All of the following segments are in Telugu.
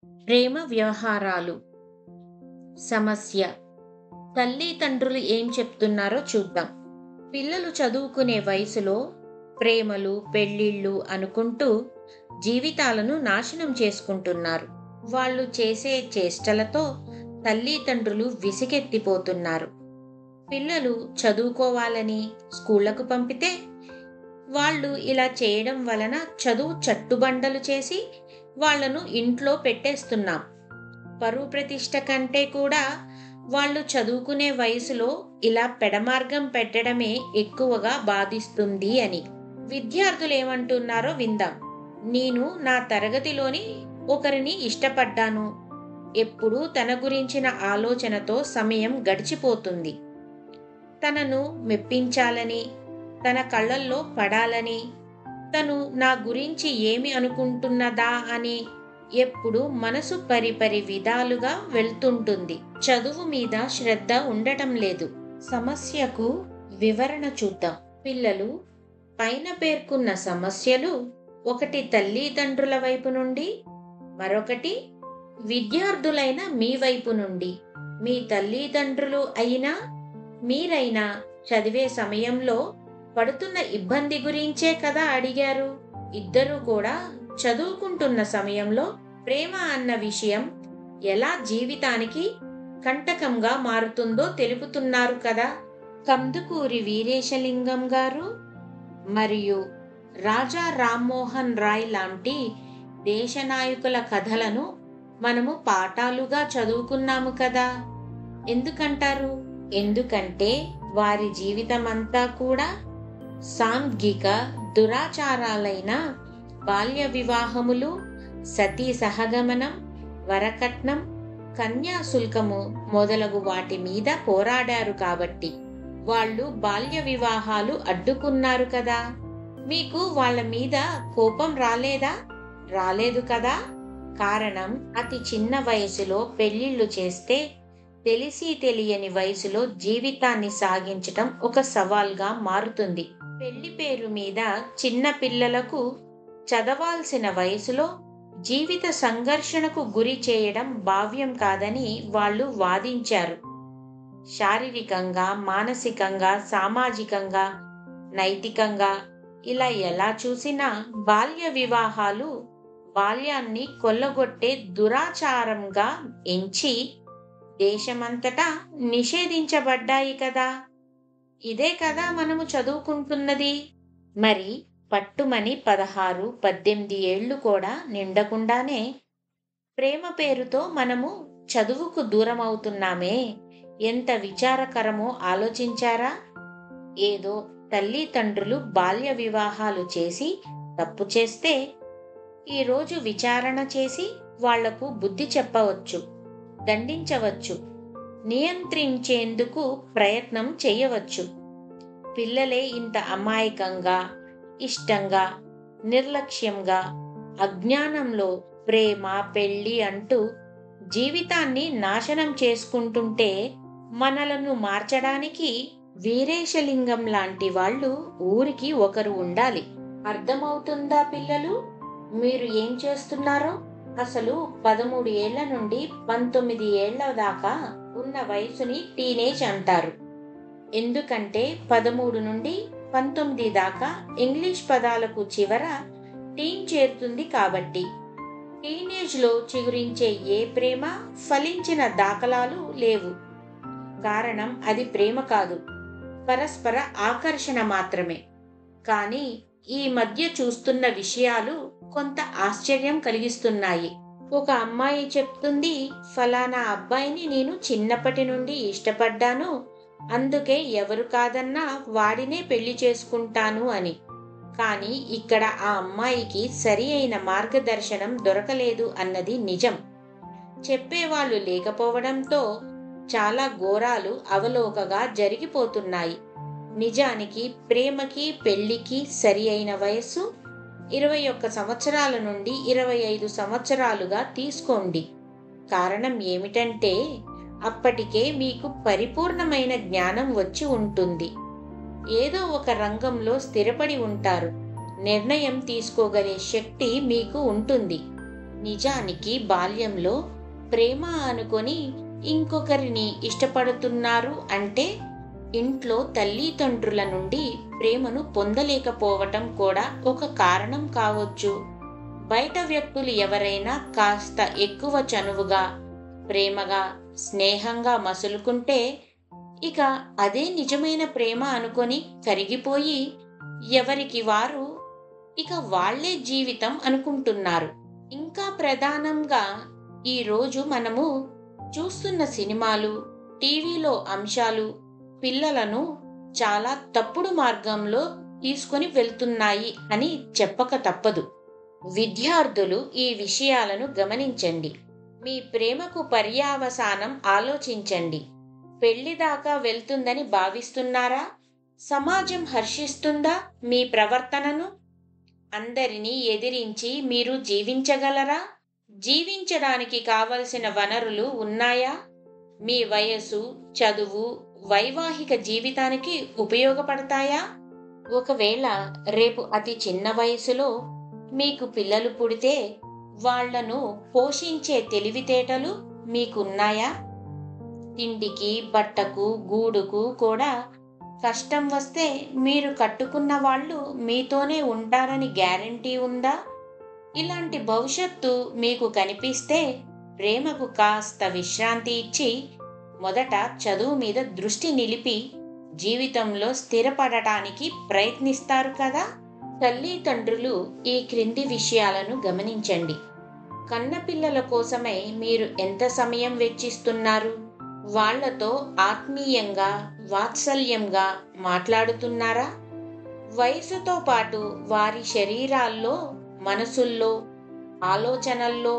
ప్రేమ వ్యవహారాలు సమస్య. తల్లిదండ్రులు ఏం చెప్తున్నారో చూద్దాం. పిల్లలు చదువుకునే వయసులో ప్రేమలు, పెళ్ళిళ్ళు అనుకుంటూ జీవితాలను నాశనం చేసుకుంటున్నారు. వాళ్ళు చేసే చేష్టలతో తల్లిదండ్రులు విసిగెత్తిపోతున్నారు. పిల్లలు చదువుకోవాలని స్కూళ్లకు పంపితే వాళ్ళు ఇలా చేయడం వలన చదువు చట్టుబండలు చేసి వాళ్లను ఇంట్లో పెట్టేస్తున్నాం. పరువు ప్రతిష్ట కంటే కూడా వాళ్ళు చదువుకునే వయసులో ఇలా పెడమార్గం పెట్టడమే ఎక్కువగా బాధిస్తుంది అని. విద్యార్థులు ఏమంటున్నారో విందాం. నేను నా తరగతిలోని ఒకరిని ఇష్టపడ్డాను. ఎప్పుడూ తన గురించిన ఆలోచనతో సమయం గడిచిపోతుంది. తనను మెప్పించాలని, తన కళ్ళల్లో పడాలని, తను నా గురించి ఏమి అనుకుంటున్నదా అని ఎప్పుడు మనసు పరిపరి విధాలుగా వెళ్తుంటుంది. చదువు మీద శ్రద్ధ ఉండటం లేదు. సమస్యకు వివరణ చూద్దాం. పిల్లలు పైన పేర్కొన్న సమస్యలు ఒకటి తల్లిదండ్రుల వైపు నుండి, మరొకటి విద్యార్థులైన మీ వైపు నుండి. మీ తల్లిదండ్రులు అయినా మీరైనా చదివే సమయంలో పడుతున్న ఇబ్బంది గురించే కదా అడిగారు. ఇద్దరూ కూడా చదువుకుంటున్న సమయంలో ప్రేమ అన్న విషయం ఎలా జీవితానికి కంటకంగా మారుతుందో తెలుపుతున్నారు కదా. కందుకూరి వీరేశలింగం గారు మరియు రాజా రామ్మోహన్ రాయ్ లాంటి దేశ నాయకుల కథలను మనము పాఠాలుగా చదువుకున్నాము కదా. ఎందుకంటారు? ఎందుకంటే వారి జీవితమంతా కూడా సాంఘిక దురాచారాలైన బాల్య వివాహములు, సతీ సహగమనం, వరకట్నం, కన్యాశుల్కము మొదలగు వాటి మీద పోరాడారు కాబట్టి వాళ్ళు బాల్య వివాహాలు అడ్డుకున్నారు కదా. మీకు వాళ్ళ మీద కోపం రాలేదా? రాలేదు కదా. కారణం అతి చిన్న వయసులో పెళ్లిళ్ళు చేస్తే తెలిసి తెలియని వయసులో జీవితాన్ని సాగించటం ఒక సవాల్గా మారుతుంది. పెళ్లి పేరు మీద చిన్న పిల్లలకు చదవాల్సిన వయసులో జీవిత సంఘర్షణకు గురి చేయడం భావ్యం కాదని వాళ్ళు వాదించారు. శారీరకంగా, మానసికంగా, సామాజికంగా, నైతికంగా ఇలా ఎలా చూసినా బాల్య వివాహాలు బాల్యాన్ని కొల్లగొట్టే దురాచారంగా ఎంచి దేశమంతటా నిషేధించబడ్డాయి కదా. ఇదే కదా మనము చదువుకుంటున్నది. మరి పట్టుమని 16, 18 ఏళ్లు కూడా నిండకుండానే ప్రేమ పేరుతో మనము చదువుకు దూరం అవుతున్నామే. ఎంత విచారకరమో ఆలోచించారా? ఏదో తల్లిదండ్రులు బాల్య వివాహాలు చేసి తప్పు చేస్తే ఈరోజు విచారణ చేసి వాళ్లకు బుద్ధి చెప్పవచ్చు, దండించవచ్చు, నియంత్రించేందుకు ప్రయత్నం చేయవచ్చు. పిల్లలే ఇంత అమాయకంగా, ఇష్టంగా, నిర్లక్ష్యంగా, అజ్ఞానంలో ప్రేమ, పెళ్లి అంటూ జీవితాన్ని నాశనం చేసుకుంటుంటే మనలను మార్చడానికి వీరేశలింగం లాంటి వాళ్ళు ఊరికి ఒకరు ఉండాలి. అర్థమవుతుందా పిల్లలు? మీరు ఏం చేస్తున్నారో? అసలు 13 ఏళ్ల నుండి 19 ఏళ్ల దాకా ఉన్న వయసుని టీనేజ్ అంటారు. ఎందుకంటే 13 నుండి 19 దాకా ఇంగ్లీష్ పదాలకు చివర టీన్ చేరుతుంది కాబట్టి. టీనేజ్ లో చిగురించే ఏ ప్రేమ ఫలించిన దాఖలాలు లేవు. కారణం అది ప్రేమ కాదు, పరస్పర ఆకర్షణ మాత్రమే. కానీ ఈ మధ్య చూస్తున్న విషయాలు కొంత ఆశ్చర్యం కలిగిస్తున్నాయి. ఒక అమ్మాయి చెప్తుంది, ఫలానా అబ్బాయిని నేను చిన్నప్పటి నుండి ఇష్టపడ్డాను, అందుకే ఎవరు కాదన్నా వాడినే పెళ్లి చేసుకుంటాను అని. కానీ ఇక్కడ ఆ అమ్మాయికి సరి అయిన మార్గదర్శనం దొరకలేదు అన్నది నిజం. చెప్పేవాళ్ళు లేకపోవడంతో చాలా ఘోరాలు అవలోకగా జరిగిపోతున్నాయి. నిజానికి ప్రేమకి, పెళ్లికి సరి అయిన వయస్సు 21 సంవత్సరాల నుండి 25 సంవత్సరాలుగా తీసుకోండి. కారణం ఏమిటంటే అప్పటికే మీకు పరిపూర్ణమైన జ్ఞానం వచ్చి ఉంటుంది. ఏదో ఒక రంగంలో స్థిరపడి ఉంటారు. నిర్ణయం తీసుకోగలే శక్తి మీకు ఉంటుంది. నిజానికి బాల్యంలో ప్రేమ అనుకొని ఇంకొకరిని ఇష్టపడుతున్నారు అంటే ఇంట్లో తల్లిదండ్రుల నుండి ప్రేమను పొందలేకపోవటం కూడా ఒక కారణం కావచ్చు. బయట వ్యక్తులు ఎవరైనా కాస్త ఎక్కువ చనువుగా, ప్రేమగా, స్నేహంగా మసులుకుంటే ఇక అదే నిజమైన ప్రేమ అనుకొని కరిగిపోయి ఎవరికి వారు ఇక వాళ్లే జీవితం అనుకుంటున్నారు. ఇంకా ప్రధానంగా ఈరోజు మనము చూస్తున్న సినిమాలు, టీవీలో అంశాలు పిల్లలను చాలా తప్పుడు మార్గంలో తీసుకొని వెళ్తున్నాయి అని చెప్పక తప్పదు. విద్యార్థులు ఈ విషయాలను గమనించండి. మీ ప్రేమకు పర్యావసానం ఆలోచించండి. పెళ్లి దాకా వెళ్తుందని భావిస్తున్నారా? సమాజం హర్షిస్తుందా మీ ప్రవర్తనను? అందరినీ ఎదిరించి మీరు జీవించగలరా? జీవించడానికి కావలసిన వనరులు ఉన్నాయా? మీ వయసు, చదువు, వైవాహిక జీవితానికి ఉపయోగపడతాయా? ఒకవేళ రేపు అతి చిన్న వయసులో మీకు పిల్లలు పుడితే వాళ్లను పోషించే తెలివితేటలు మీకున్నాయా? తిండికి, బట్టకు, గూడుకు కూడా కష్టం వస్తే మీరు కట్టుకున్న వాళ్ళు మీతోనే ఉంటారని గ్యారంటీ ఉందా? ఇలాంటి భవిష్యత్తు మీకు కనిపిస్తే ప్రేమకు కాస్త విశ్రాంతి ఇచ్చి మొదట చదువు మీద దృష్టి నిలిపి జీవితంలో స్థిరపడటానికి ప్రయత్నిస్తారు కదా. తల్లిదండ్రులు ఈ క్రింది విషయాలను గమనించండి. కన్నపిల్లల కోసమై మీరు ఎంత సమయం వెచ్చిస్తున్నారు? వాళ్లతో ఆత్మీయంగా, వాత్సల్యంగా మాట్లాడుతున్నారా? వయసుతో పాటు వారి శరీరాల్లో, మనసుల్లో, ఆలోచనల్లో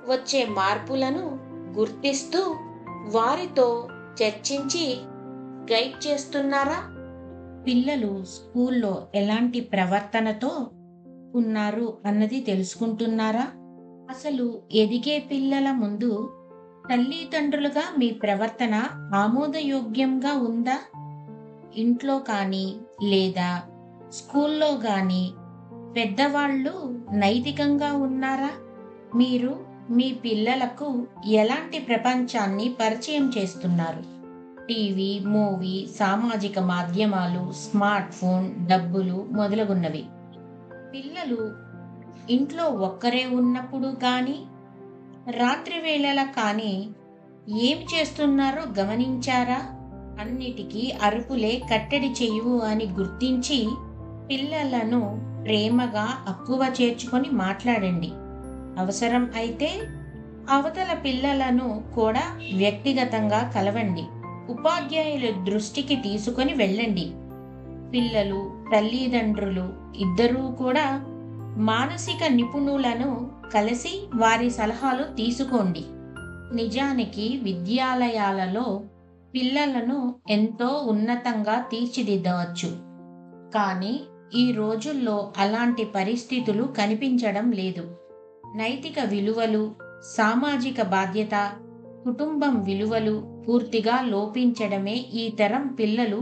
వచ్చే మార్పులను గుర్తిస్తూ వారితో చర్చించి గైడ్ చేస్తున్నారా? పిల్లలు స్కూల్లో ఎలాంటి ప్రవర్తనతో ఉన్నారు అన్నది తెలుసుకుంటున్నారా? అసలు ఎదిగే పిల్లల ముందు తల్లిదండ్రులుగా మీ ప్రవర్తన ఆమోదయోగ్యంగా ఉందా? ఇంట్లో కానీ లేదా స్కూల్లో కానీ పెద్దవాళ్ళు నైతికంగా ఉన్నారా? మీరు మీ పిల్లలకు ఎలాంటి ప్రపంచాన్ని పరిచయం చేస్తున్నారు? టీవీ, మూవీ, సామాజిక మాధ్యమాలు, స్మార్ట్ ఫోన్, డబ్బులు మొదలగున్నవి. పిల్లలు ఇంట్లో ఒక్కరే ఉన్నప్పుడు కానీ, రాత్రి వేళల కానీ ఏం చేస్తున్నారో గమనించారా? అన్నిటికీ అరుపులే కట్టడి చెయ్యవు అని గుర్తించి పిల్లలను ప్రేమగా అక్కువ చేర్చుకొని మాట్లాడండి. అవసరం అయితే అవతల పిల్లలను కూడా వ్యక్తిగతంగా కలవండి. ఉపాధ్యాయుల దృష్టికి తీసుకొని వెళ్ళండి. పిల్లలు, తల్లిదండ్రులు ఇద్దరూ కూడా మానసిక నిపుణులను కలిసి వారి సలహాలు తీసుకోండి. నిజానికి విద్యాలయాలలో పిల్లలను ఎంతో ఉన్నతంగా తీర్చిదిద్దవచ్చు. కానీ ఈ రోజుల్లో అలాంటి పరిస్థితులు కనిపించడం లేదు. నైతిక విలువలు, సామాజిక బాధ్యత, కుటుంబం విలువలు పూర్తిగా లోపించడమే ఈ తరం పిల్లలు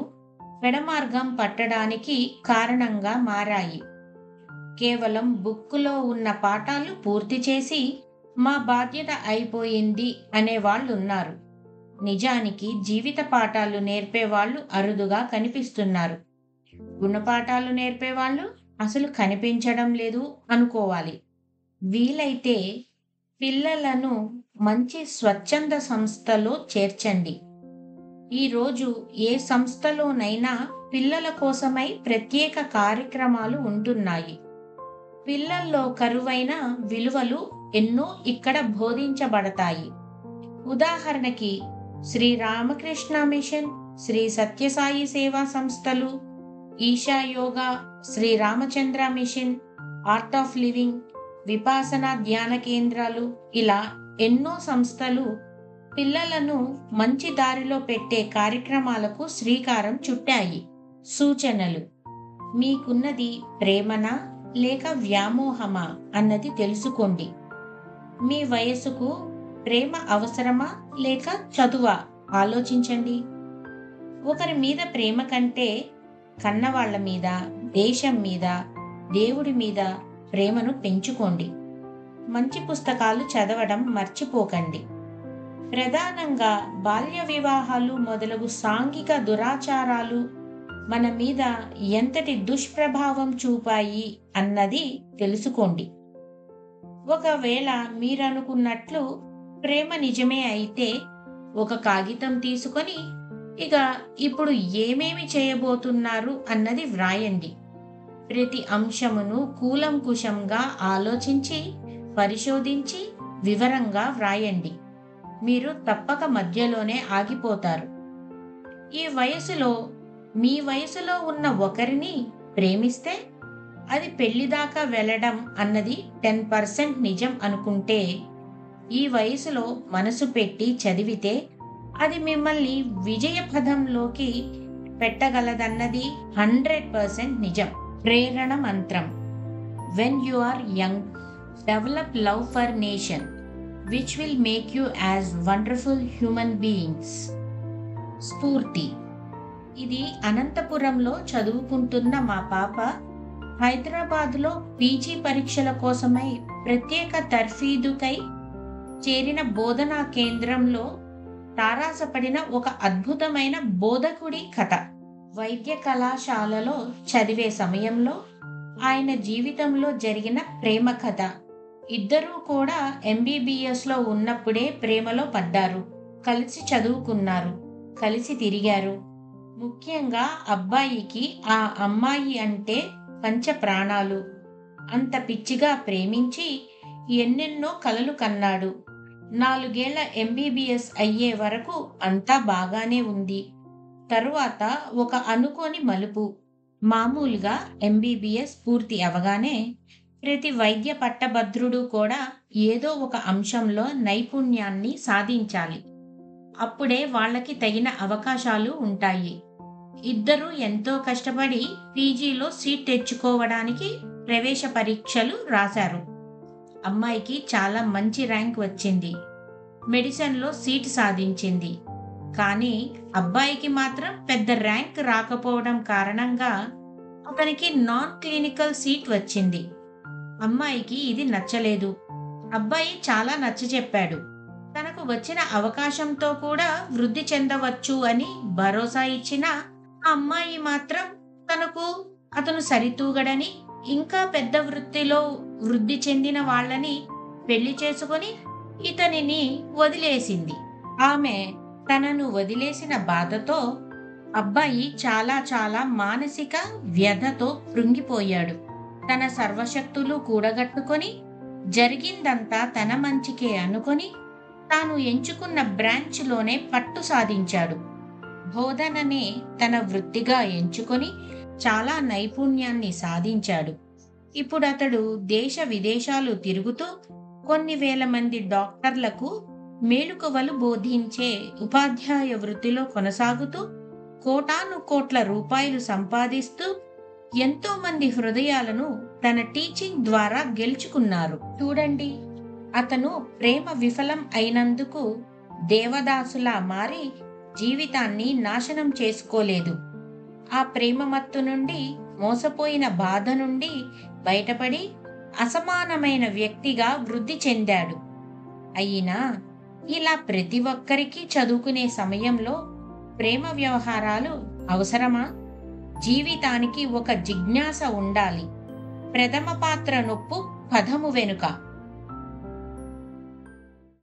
పెడమార్గం పట్టడానికి కారణంగా మారాయి. కేవలం బుక్కులో ఉన్న పాఠాలు పూర్తి చేసి మా బాధ్యత అయిపోయింది అనేవాళ్ళున్నారు. నిజానికి జీవిత పాఠాలు నేర్పేవాళ్ళు అరుదుగా కనిపిస్తున్నారు. గుణపాఠాలు నేర్పేవాళ్ళు అసలు కనిపించడం లేదు అనుకోవాలి. వీలైతే పిల్లలను మంచి స్వచ్ఛంద సంస్థలో చేర్చండి. ఈరోజు ఏ సంస్థలోనైనా పిల్లల కోసమై ప్రత్యేక కార్యక్రమాలు ఉంటున్నాయి. పిల్లల్లో కరువైన విలువలు ఎన్నో ఇక్కడ బోధించబడతాయి. ఉదాహరణకి శ్రీ రామకృష్ణ మిషన్, శ్రీ సత్యసాయి సేవా సంస్థలు, Isha Yoga, Shri Ramachandra mission, art of living, Vipassana ధ్యాన కేంద్రాలు, ఇలా ఎన్నో సంస్థలు పిల్లలను మంచి దారిలో పెట్టే కార్యక్రమాలకు శ్రీకారం చుట్టాయి. సూచనలు: మీకున్నది ప్రేమనా లేక వ్యామోహమా అన్నది తెలుసుకోండి. మీ వయసుకు ప్రేమ అవసరమా లేక చదువా ఆలోచించండి. ఒకరి మీద ప్రేమ కంటే కన్నవాళ్ల మీద, దేశం మీద, దేవుడి మీద ప్రేమను పెంచుకోండి. మంచి పుస్తకాలు చదవడం మర్చిపోకండి. ప్రధానంగా బాల్య వివాహాలు మొదలగు సాంఘిక దురాచారాలు మన మీద ఎంతటి దుష్ప్రభావం చూపాయి అన్నది తెలుసుకోండి. ఒకవేళ మీరనుకున్నట్లు ప్రేమ నిజమే అయితే ఒక కాగితం తీసుకొని ఇక ఇప్పుడు ఏమేమి చేయబోతున్నారు అన్నది వ్రాయండి. ప్రతి అంశమును కూలంకుషంగా ఆలోచించి పరిశోధించి వివరంగా వ్రాయండి. మీరు తప్పక మధ్యలోనే ఆగిపోతారు. ఈ వయసులో మీ వయసులో ఉన్న ఒకరిని ప్రేమిస్తే అది పెళ్లిదాకా వెళ్ళడం అన్నది 10% నిజం అనుకుంటే, ఈ వయసులో మనసు పెట్టి చదివితే అది మిమ్మల్ని విజయ పదంలోకి పెట్టగలదన్నది 100% నిజం. ప్రేరణ మంత్రం: when you are young, develop love for nation which will make you as wonderful human beings. స్ఫూర్తి: ఇది అనంతపురంలో చదువుకుంటున్న మా పాప హైదరాబాద్లో పీజీ పరీక్షల కోసమై ప్రత్యేక తర్ఫీదుకై చేరిన బోధనా కేంద్రంలో తారాసపడిన ఒక అద్భుతమైన బోధకుడి కథ. వైద్య కళాశాలలో చదివే సమయంలో ఆయన జీవితంలో జరిగిన ప్రేమ కథ. ఇద్దరూ కూడా MBBSలో ఉన్నప్పుడే ప్రేమలో పడ్డారు. కలిసి చదువుకున్నారు, కలిసి తిరిగారు. ముఖ్యంగా అబ్బాయికి ఆ అమ్మాయి అంటే పంచ ప్రాణాలు. అంత పిచ్చిగా ప్రేమించి ఎన్నెన్నో కలలు కన్నాడు. 4 ఏళ్ల MBBS అయ్యే వరకు అంతా బాగానే ఉంది. తరువాత ఒక అనుకోని మలుపు. మామూలుగా MBBS పూర్తి అవగానే ప్రతి వైద్య పట్టభద్రుడు కూడా ఏదో ఒక అంశంలో నైపుణ్యాన్ని సాధించాలి. అప్పుడే వాళ్ళకి తగిన అవకాశాలు ఉంటాయి. ఇద్దరూ ఎంతో కష్టపడి పీజీలో సీట్ తెచ్చుకోవడానికి ప్రవేశ పరీక్షలు రాశారు. అమ్మాయికి చాలా మంచి ర్యాంక్ వచ్చింది. మెడిసిన్లో సీట్ సాధించింది. కానీ అబ్బాయికి మాత్రం పెద్ద ర్యాంక్ రాకపోవడం కారణంగా అతనికి నాన్ క్లినికల్ సీట్ వచ్చింది. అమ్మాయికి ఇది నచ్చలేదు. అబ్బాయి చాలా నచ్చచెప్పాడు. తనకు వచ్చిన అవకాశంతో కూడా వృద్ధి చెందవచ్చు అని భరోసా ఇచ్చిన అమ్మాయి మాత్రం అతను సరితూగడని, ఇంకా పెద్ద వృత్తిలో వృద్ధి చెందిన వాళ్ళని పెళ్లి చేసుకొని ఇతనిని వదిలేసింది. ఆమె తనను వదిలేసిన బాధతో అబ్బాయి చాలా చాలా మానసిక వ్యధతో కృంగిపోయాడు. తన సర్వశక్తులు కూడగట్టుకొని జరిగిందంతా తన మంచికే అనుకొని తాను ఎంచుకున్న బ్రాంచ్లోనే పట్టు సాధించాడు. బోధననే తన వృత్తిగా ఎంచుకొని చాలా నైపుణ్యాన్ని సాధించాడు. ఇప్పుడు అతడు దేశ విదేశాలు తిరుగుతూ కొన్ని వేల మంది డాక్టర్లకు మేలుకవలు బోధించే ఉపాధ్యాయ వృత్తిలో కొనసాగుతూ కోటాను కోట్ల రూపాయలు సంపాదిస్తూ ఎంతో మంది హృదయాలను తన టీచింగ్ ద్వారా గెలుచుకున్నారు. చూడండి, అతను ప్రేమ విఫలం అయినందుకు దేవదాసులా మారి జీవితాన్ని నాశనం చేసుకోలేదు. ఆ ప్రేమ మత్తు నుండి, మోసపోయిన బాధ నుండి బయటపడి అసమానమైన వ్యక్తిగా వృద్ధి చెందాడు. అయినా ఇలా ప్రతి ఒక్కరికి చదువుకునే సమయంలో ప్రేమ వ్యవహారాలు అవసరమా? జీవితానికి ఒక జిజ్ఞాస ఉండాలి. ప్రథమ పాత్ర నొప్పు పదము వెనుక.